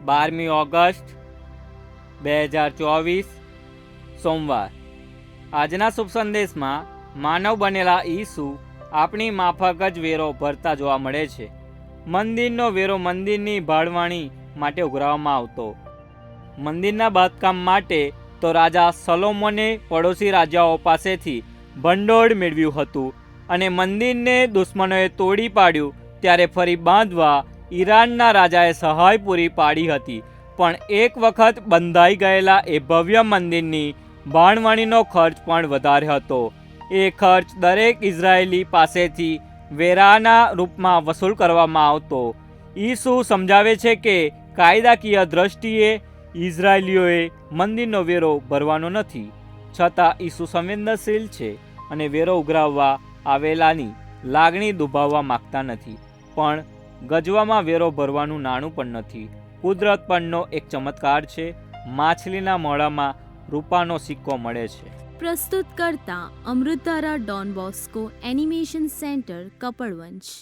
12મી August 2024 સોમવાર। આજના શુભ સંદેશમાં માનવ બનેલા ઈસુ આપણી માફક જ વેરો ભરતા જોવા મળે છે। મંદિરનો વેરો મંદિરની ભાળવણી માટે ઉઘરાવવામાં આવતો। મંદિરના બાંધકામ માટે તો રાજા સલોમોને પડોશી રાજાઓ પાસેથી ભંડોળ મેળવ્યું હતું અને મંદિરને દુશ્મનોએ તોડી પાડ્યું ત્યારે ફરી બાંધવા ઈરાનના રાજાએ સહાય પૂરી પાડી હતી। પણ એક વખત બંધાઈ ગયેલા એ ભવ્ય મંદિરની ભાણવણીનો ખર્ચ પણ વધારે હતો। એ ખર્ચ દરેક ઇઝરાયેલી પાસેથી વેરાના રૂપમાં વસૂલ કરવામાં આવતો। ઈસુ સમજાવે છે કે કાયદાકીય દ્રષ્ટિએ ઇઝરાયેલીઓએ મંદિરનો વેરો ભરવાનો નથી, છતાં ઈસુ સંવેદનશીલ છે અને વેરો ઉઘરાવવા આવેલાની લાગણી દુભાવવા માગતા નથી, પણ ગજવામાં વેરો ભરવાનું નાણું પણ નથી। કુદરત પરનો એક ચમત્કાર છે। માછલીના મોઢામાં રૂપાનો સિક્કો મળે છે। પ્રસ્તુત કરતા અમૃતધારા Don Bosco animation centre Kapadvanj.